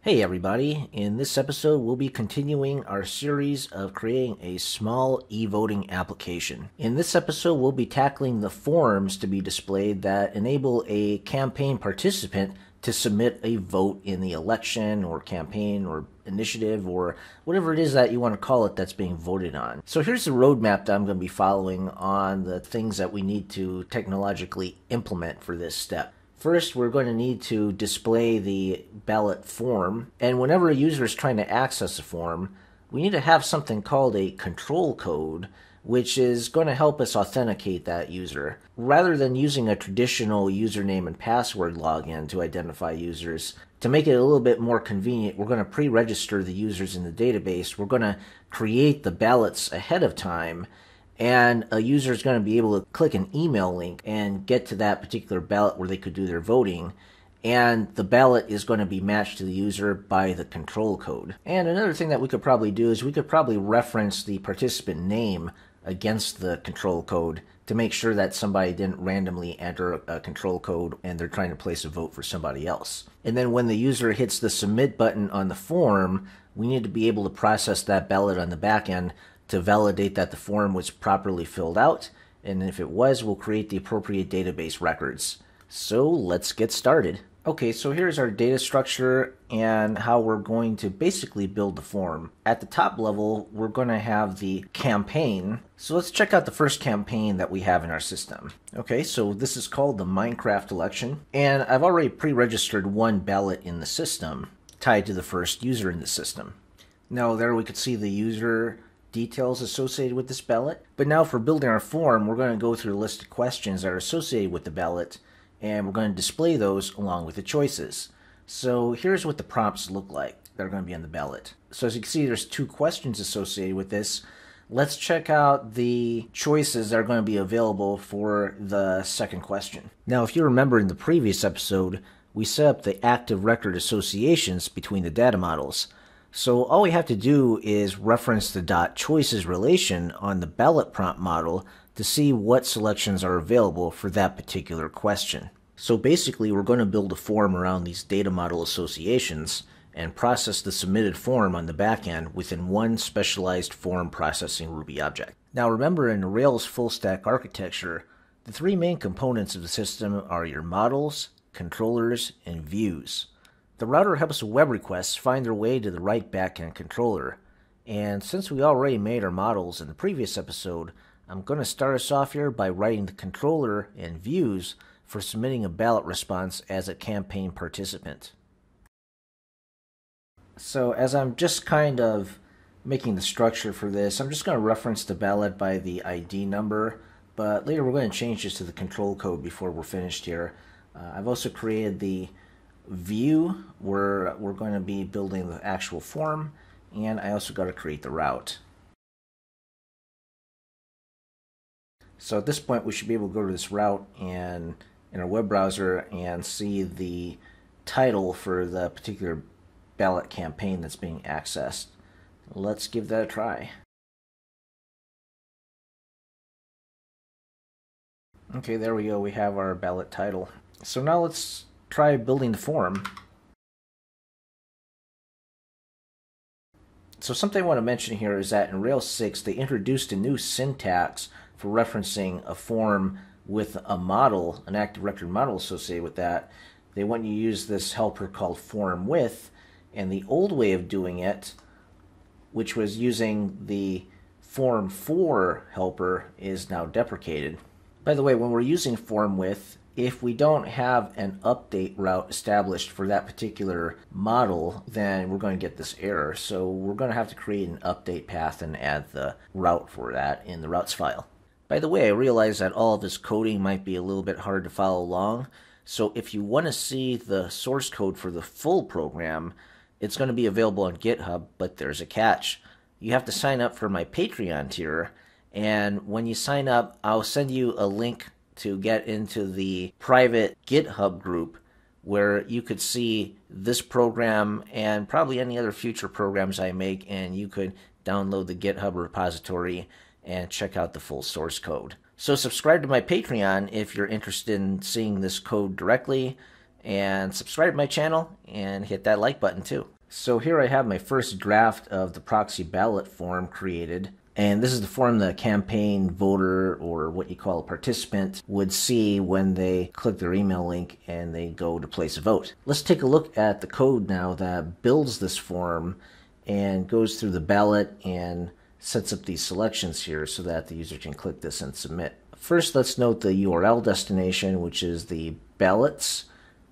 Hey everybody, in this episode we'll be continuing our series of creating a small e-voting application. In this episode we'll be tackling the forms to be displayed that enable a campaign participant to submit a vote in the election or campaign or initiative or whatever it is that you want to call it that's being voted on. So here's the roadmap that I'm going to be following on the things that we need to technologically implement for this step. First, we're going to need to display the ballot form, and whenever a user is trying to access a form, we need to have something called a control code, which is going to help us authenticate that user. Rather than using a traditional username and password login to identify users, to make it a little bit more convenient, we're going to pre-register the users in the database. We're going to create the ballots ahead of time, and a user is going to be able to click an email link and get to that particular ballot where they could do their voting. And the ballot is going to be matched to the user by the control code. And another thing that we could probably do is we could probably reference the participant name against the control code to make sure that somebody didn't randomly enter a control code and they're trying to place a vote for somebody else. And then when the user hits the submit button on the form, we need to be able to process that ballot on the back end to validate that the form was properly filled out, and if it was, we'll create the appropriate database records. So let's get started. Okay, so here's our data structure and how we're going to basically build the form. At the top level, we're going to have the campaign. So let's check out the first campaign that we have in our system. Okay, so this is called the Minecraft election, and I've already pre-registered one ballot in the system tied to the first user in the system. Now there we could see the user details associated with this ballot. But now for building our form, we're going to go through a list of questions that are associated with the ballot, and we're going to display those along with the choices. So here's what the prompts look like that are going to be on the ballot. So as you can see, there's two questions associated with this. Let's check out the choices that are going to be available for the second question. Now, if you remember in the previous episode, we set up the active record associations between the data models. So all we have to do is reference the .choices relation on the ballot prompt model to see what selections are available for that particular question. So basically we're going to build a form around these data model associations and process the submitted form on the back end within one specialized form processing Ruby object. Now remember, in Rails full stack architecture, the three main components of the system are your models, controllers, and views. The router helps web requests find their way to the right backend controller. And since we already made our models in the previous episode, I'm going to start us off here by writing the controller and views for submitting a ballot response as a campaign participant. So as I'm just kind of making the structure for this, I'm just going to reference the ballot by the ID number, but later we're going to change this to the control code before we're finished here. I've also created the view where we're going to be building the actual form, and I also got to create the route. So at this point we should be able to go to this route and in our web browser and see the title for the particular ballot campaign that's being accessed. Let's give that a try. Okay, there we go, we have our ballot title. So now let's try building the form. So something I want to mention here is that in Rails 6 they introduced a new syntax for referencing a form with a model, an active record model associated with that. They want you to use this helper called form with, and the old way of doing it, which was using the form for helper, is now deprecated. By the way, when we're using form with, if we don't have an update route established for that particular model, then we're going to get this error. So we're going to have to create an update path and add the route for that in the routes file. By the way, I realize that all of this coding might be a little bit hard to follow along. So if you want to see the source code for the full program, it's going to be available on GitHub, but there's a catch. You have to sign up for my Patreon tier, and when you sign up, I'll send you a link to get into the private GitHub group where you could see this program and probably any other future programs I make, and you could download the GitHub repository and check out the full source code. So subscribe to my Patreon if you're interested in seeing this code directly, and subscribe to my channel and hit that like button too. So here I have my first draft of the proxy ballot form created. And this is the form the campaign voter, or what you call a participant, would see when they click their email link and they go to place a vote. Let's take a look at the code now that builds this form and goes through the ballot and sets up these selections here so that the user can click this and submit. First, let's note the URL destination, which is the ballots,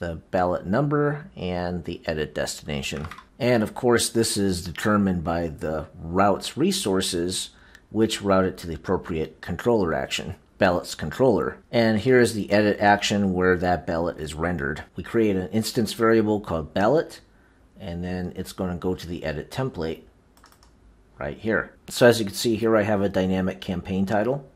the ballot number, and the edit destination. And of course, this is determined by the route's resources, which route it to the appropriate controller action, ballot's controller. And here is the edit action where that ballot is rendered. We create an instance variable called ballot, and then it's going to go to the edit template right here. So as you can see here, I have a dynamic campaign title,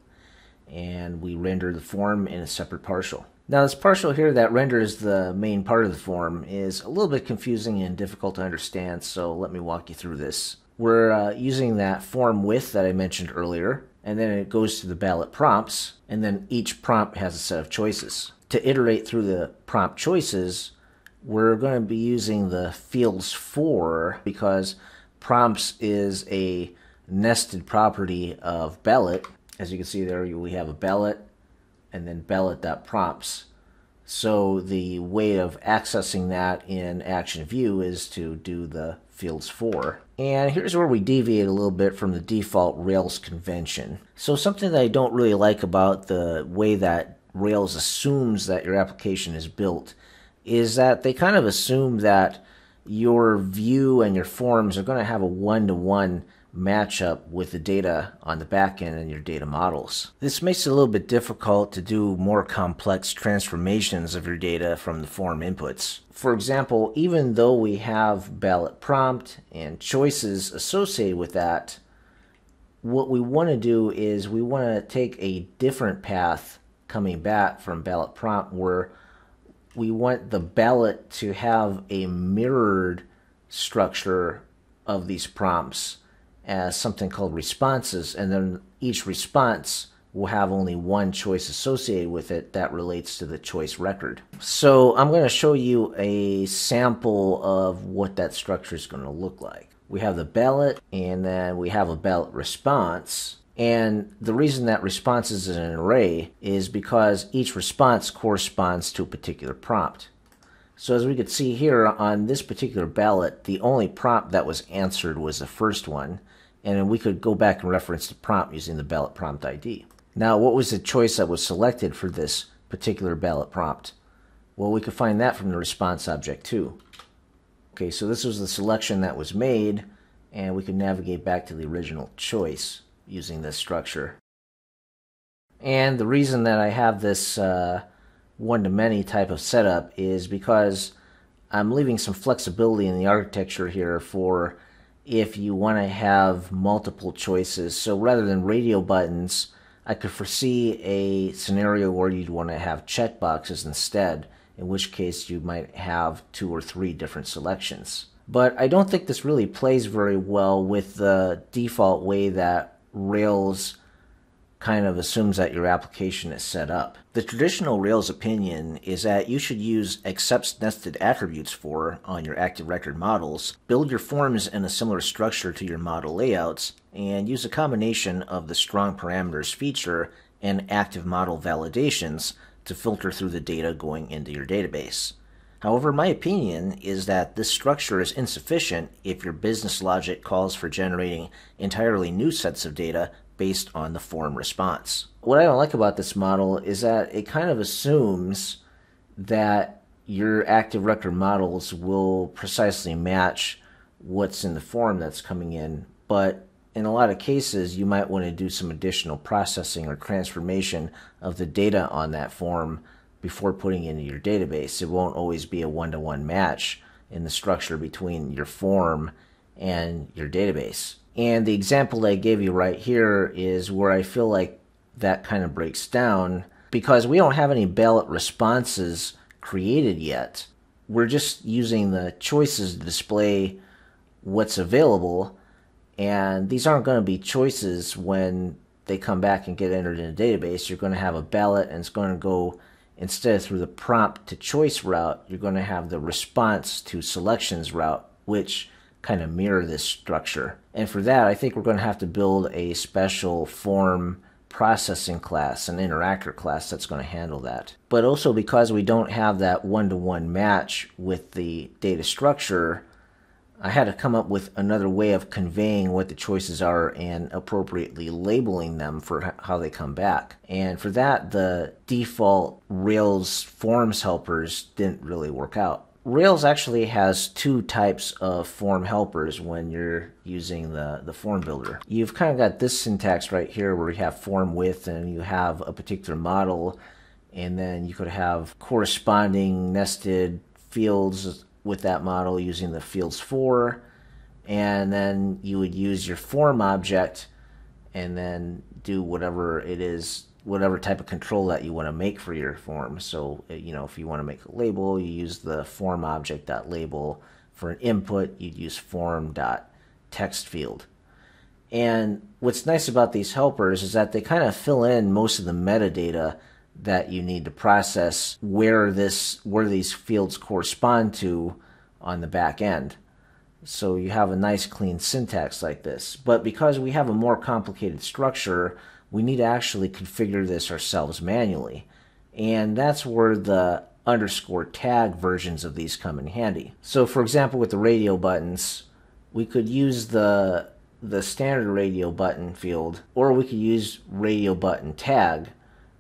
and we render the form in a separate partial. Now this partial here that renders the main part of the form is a little bit confusing and difficult to understand, so let me walk you through this. We're using that form width that I mentioned earlier, and then it goes to the ballot prompts, and then each prompt has a set of choices. To iterate through the prompt choices, we're going to be using the fields for, because prompts is a nested property of ballot. As you can see there, we have a ballot, and then ballot.prompts. So the way of accessing that in ActionView is to do the fields for. And here's where we deviate a little bit from the default Rails convention. So something that I don't really like about the way that Rails assumes that your application is built is that they kind of assume that your view and your forms are going to have a one-to-one matchup with the data on the back end and your data models. This makes it a little bit difficult to do more complex transformations of your data from the form inputs. For example, even though we have ballot prompt and choices associated with that, what we want to do is we want to take a different path coming back from ballot prompt, where we want the ballot to have a mirrored structure of these prompts as something called responses, and then each response will have only one choice associated with it that relates to the choice record. So I'm going to show you a sample of what that structure is going to look like. We have the ballot, and then we have a ballot response. And the reason that response is in an array is because each response corresponds to a particular prompt. So as we could see here on this particular ballot, the only prompt that was answered was the first one. And then we could go back and reference the prompt using the ballot prompt ID. Now, what was the choice that was selected for this particular ballot prompt? Well, we could find that from the response object too. Okay, so this was the selection that was made, and we could navigate back to the original choice using this structure. And the reason that I have this one-to-many type of setup is because I'm leaving some flexibility in the architecture here for if you want to have multiple choices. So rather than radio buttons, I could foresee a scenario where you'd want to have checkboxes instead, in which case you might have 2 or 3 different selections. But I don't think this really plays very well with the default way that Rails kind of assumes that your application is set up. The traditional Rails opinion is that you should use accepts nested attributes for on your active record models, build your forms in a similar structure to your model layouts, and use a combination of the strong parameters feature and active model validations to filter through the data going into your database. However, my opinion is that this structure is insufficient if your business logic calls for generating entirely new sets of data based on the form response. What I don't like about this model is that it kind of assumes that your active record models will precisely match what's in the form that's coming in, but in a lot of cases you might want to do some additional processing or transformation of the data on that form before putting it into your database. It won't always be a one-to-one match in the structure between your form and your database. And the example that I gave you right here is where I feel like that kind of breaks down, because we don't have any ballot responses created yet. We're just using the choices to display what's available, and these aren't going to be choices when they come back and get entered in a database. You're going to have a ballot, and it's going to go instead of through the prompt to choice route, you're going to have the response to selections route, which kind of mirror this structure. And for that, I think we're going to have to build a special form processing class, an interactor class that's going to handle that. But also because we don't have that one-to-one match with the data structure, I had to come up with another way of conveying what the choices are and appropriately labeling them for how they come back. And for that, the default Rails forms helpers didn't really work out. Rails actually has two types of form helpers when you're using the form builder. You've kind of got this syntax right here where you have form width and you have a particular model, and then you could have corresponding nested fields with that model using the fields for, and then you would use your form object and then do whatever it is, whatever type of control that you want to make for your form. So, you know, if you want to make a label, you use the form object.label. For an input, you'd use form.text field. And what's nice about these helpers is that they kind of fill in most of the metadata that you need to process where these fields correspond to on the back end. So you have a nice clean syntax like this. But because we have a more complicated structure, we need to actually configure this ourselves manually. And that's where the underscore tag versions of these come in handy. So for example, with the radio buttons, we could use the standard radio button field, or we could use radio button tag,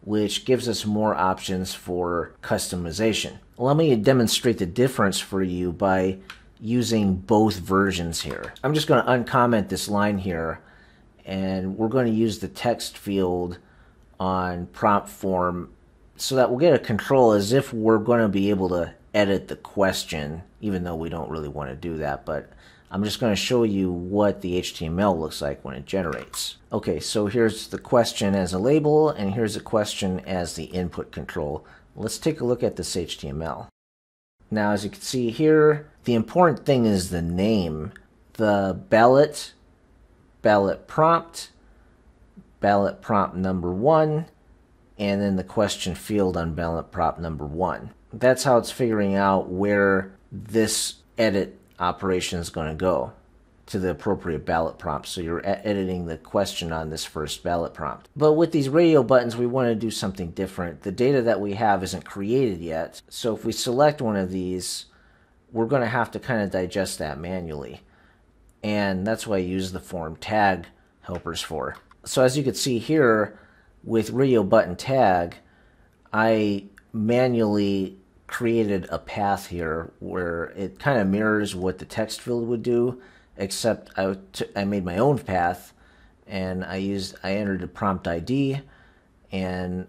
which gives us more options for customization. Let me demonstrate the difference for you by using both versions here. I'm just going to uncomment this line here, and we're going to use the text field on prompt form so that we'll get a control as if we're going to be able to edit the question, even though we don't really want to do that. But I'm just going to show you what the HTML looks like when it generates. Okay, so here's the question as a label, and here's the question as the input control. Let's take a look at this HTML. Now, as you can see here, the important thing is the name. The ballot prompt number 1, and then the question field on ballot prompt number 1. That's how it's figuring out where this edit operation is going to go to the appropriate ballot prompt. So you're editing the question on this first ballot prompt. But with these radio buttons, we want to do something different. The data that we have isn't created yet. So if we select one of these, we're going to have to kind of digest that manually. And that's why I use the form tag helpers for. So as you can see here, with radio button tag, I manually created a path here where it kind of mirrors what the text field would do, except I made my own path, and I entered the prompt ID, and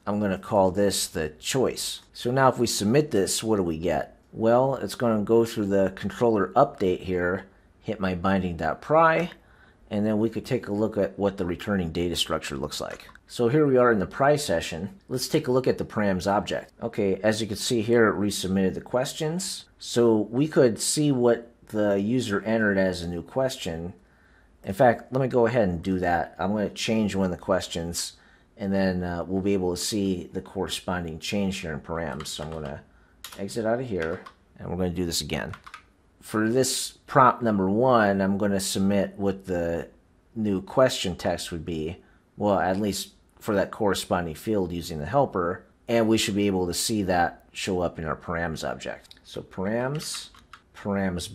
I'm going to call this the choice. So now if we submit this, what do we get? Well, it's going to go through the controller update here, hit my binding.pry, and then we could take a look at what the returning data structure looks like. So here we are in the pry session. Let's take a look at the params object. Okay, as you can see here, it resubmitted the questions. So we could see what the user entered as a new question. In fact, let me go ahead and do that. I'm going to change one of the questions, and then we'll be able to see the corresponding change here in params. So I'm going to exit out of here, and we're going to do this again. For this prompt number 1, I'm going to submit what the new question text would be. Well, at least for that corresponding field using the helper, and we should be able to see that show up in our params object. So params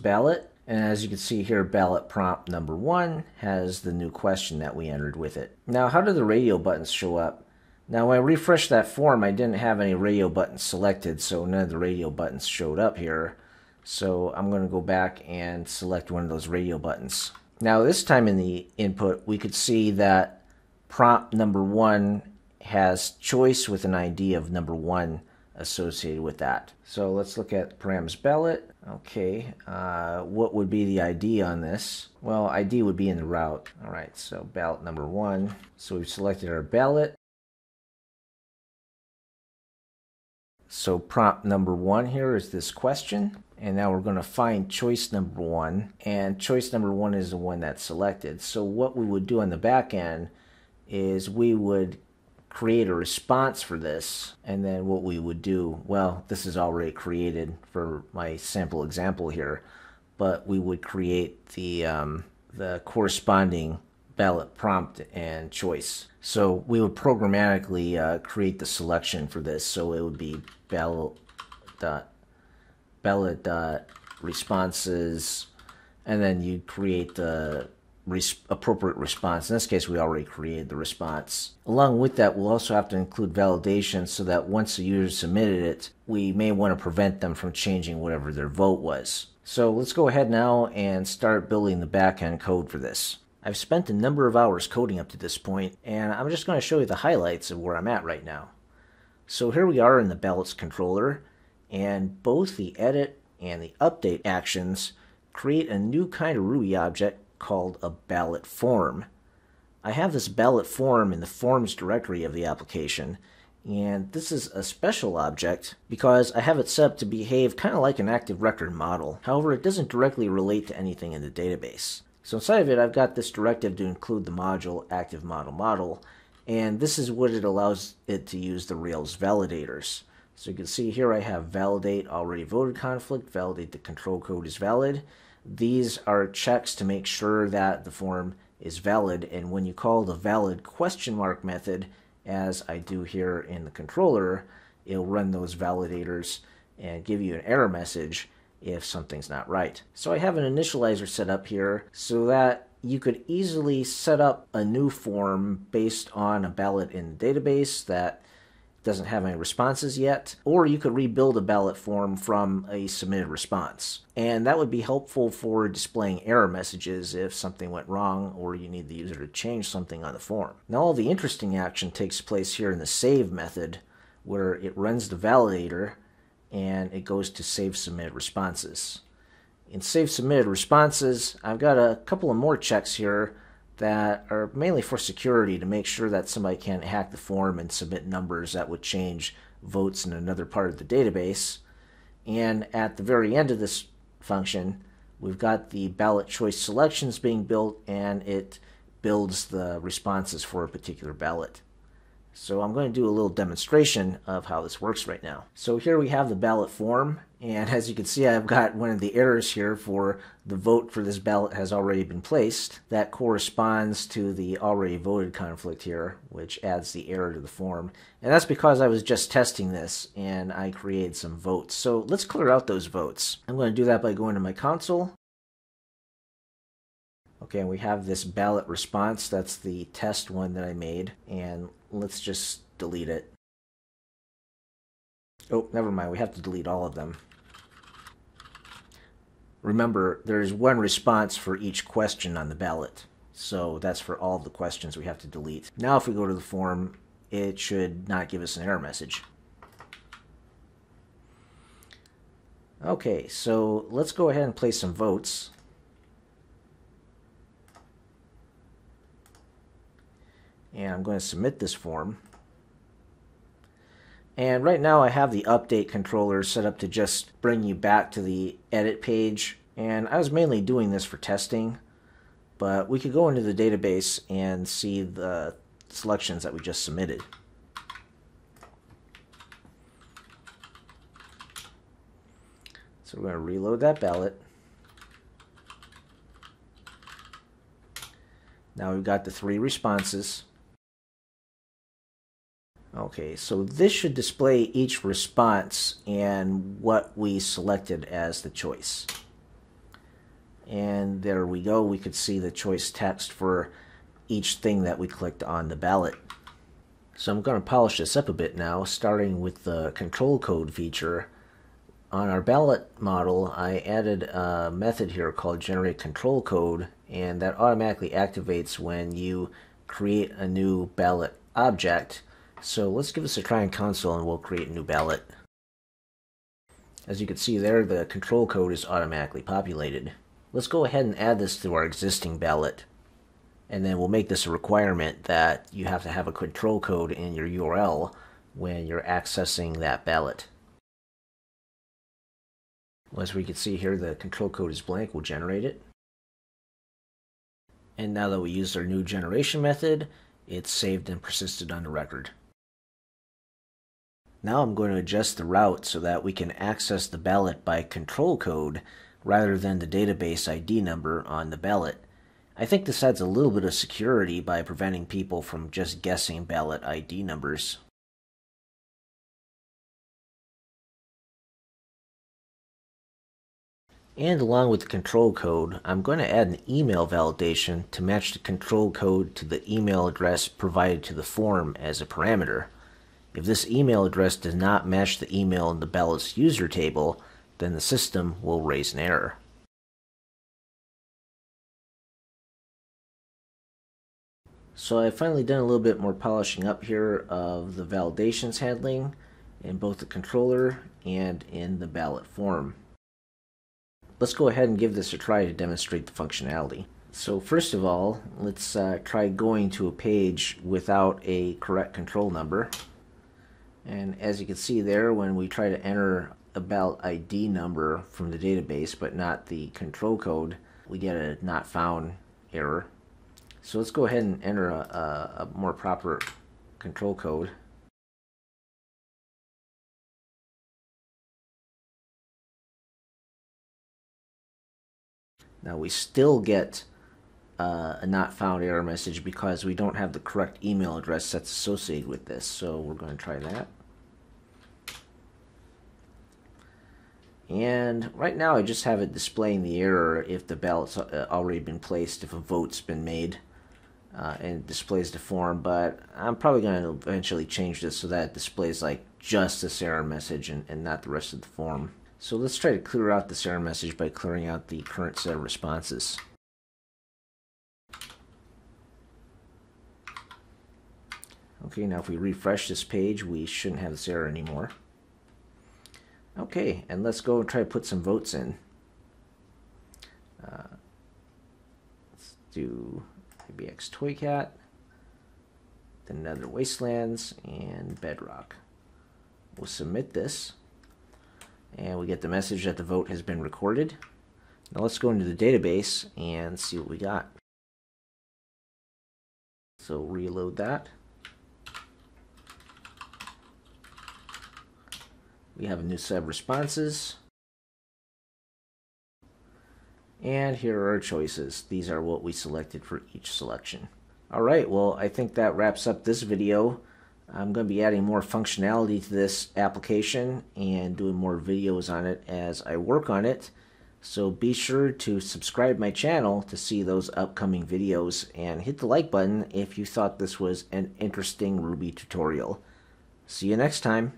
ballot, and as you can see here, ballot prompt number 1 has the new question that we entered with it. Now, how do the radio buttons show up? Now, when I refreshed that form, I didn't have any radio buttons selected, so none of the radio buttons showed up here. So I'm going to go back and select one of those radio buttons. Now, this time in the input, we could see that prompt number 1 has choice with an ID of number 1 associated with that. So let's look at params ballot. Okay, what would be the ID on this? Well, ID would be in the route. All right, so ballot number 1. So we've selected our ballot. So prompt number 1 here is this question. And now we're going to find choice number 1. And choice number 1 is the one that's selected. So what we would do on the back end is we would create a response for this. And then what we would do, well, this is already created for my sample example here, but we would create the corresponding ballot prompt and choice. So we would programmatically create the selection for this. So it would be ballot responses, and then you create the appropriate response. In this case, we already created the response. Along with that, we'll also have to include validation so that once the user submitted it, we may want to prevent them from changing whatever their vote was. So let's go ahead now and start building the backend code for this. I've spent a number of hours coding up to this point, and I'm just going to show you the highlights of where I'm at right now. So here we are in the ballots controller, and both the edit and the update actions create a new kind of Ruby object called a ballot form. I have this ballot form in the forms directory of the application, and this is a special object because I have it set up to behave kind of like an active record model. However, it doesn't directly relate to anything in the database. So inside of it, I've got this directive to include the module active model, and this is what it allows it to use the Rails validators. So you can see here I have validate already voted conflict, validate the control code is valid. These are checks to make sure that the form is valid, and when you call the valid question mark method, as I do here in the controller, it'll run those validators and give you an error message if something's not right. So I have an initializer set up here so that you could easily set up a new form based on a ballot in the database that doesn't have any responses yet, or you could rebuild a ballot form from a submitted response. And that would be helpful for displaying error messages if something went wrong or you need the user to change something on the form. Now all the interesting action takes place here in the save method, where it runs the validator and it goes to save submitted responses. In save submitted responses, I've got a couple of more checks here that are mainly for security to make sure that somebody can't hack the form and submit numbers that would change votes in another part of the database. And at the very end of this function, we've got the ballot choice selections being built, and it builds the responses for a particular ballot. So I'm going to do a little demonstration of how this works right now. So here we have the ballot form, and as you can see, I've got one of the errors here for the vote for this ballot has already been placed. That corresponds to the already voted conflict here, which adds the error to the form. And that's because I was just testing this and I created some votes. So let's clear out those votes. I'm going to do that by going to my console. Okay, and we have this ballot response. That's the test one that I made, and let's just delete it. Oh, never mind, we have to delete all of them. Remember, there's one response for each question on the ballot, so that's for all the questions we have to delete. Now if we go to the form, it should not give us an error message. Okay, so let's go ahead and place some votes. And I'm going to submit this form. And right now I have the update controller set up to just bring you back to the edit page. And I was mainly doing this for testing, but we could go into the database and see the selections that we just submitted. So we're going to reload that ballot. Now we've got the 3 responses. Okay, so this should display each response and what we selected as the choice. And there we go, we could see the choice text for each thing that we clicked on the ballot. So I'm going to polish this up a bit now, starting with the control code feature. On our ballot model, I added a method here called generate control code, and that automatically activates when you create a new ballot object. So let's give this a try in console and we'll create a new ballot. As you can see there, the control code is automatically populated. Let's go ahead and add this to our existing ballot. And then we'll make this a requirement that you have to have a control code in your URL when you're accessing that ballot. As we can see here, the control code is blank. We'll generate it. And now that we used our new generation method, it's saved and persisted on the record. Now I'm going to adjust the route so that we can access the ballot by control code rather than the database ID number on the ballot. I think this adds a little bit of security by preventing people from just guessing ballot ID numbers. And along with the control code, I'm going to add an email validation to match the control code to the email address provided to the form as a parameter. If this email address does not match the email in the ballot's user table, then the system will raise an error. So I've finally done a little bit more polishing up here of the validations handling in both the controller and in the ballot form. Let's go ahead and give this a try to demonstrate the functionality. So first of all, let's try going to a page without a correct control number. And as you can see there, when we try to enter a ballot ID number from the database but not the control code, we get a not found error. So let's go ahead and enter a more proper control code. Now we still get a not found error message because we don't have the correct email address that's associated with this. So we're going to try that. And right now I just have it displaying the error if the ballot's already been placed, if a vote's been made, and it displays the form. But I'm probably going to eventually change this so that it displays like just this error message and not the rest of the form. So let's try to clear out this error message by clearing out the current set of responses. Okay, now if we refresh this page, we shouldn't have this error anymore. Okay, and let's go and try to put some votes in. Let's do IBX Toycat, then Nether Wastelands, and Bedrock. We'll submit this. And we get the message that the vote has been recorded. Now let's go into the database and see what we got. So reload that. We have a new set of responses. And here are our choices. These are what we selected for each selection. Alright, well I think that wraps up this video. I'm going to be adding more functionality to this application and doing more videos on it as I work on it. So be sure to subscribe my channel to see those upcoming videos and hit the like button if you thought this was an interesting Ruby tutorial. See you next time.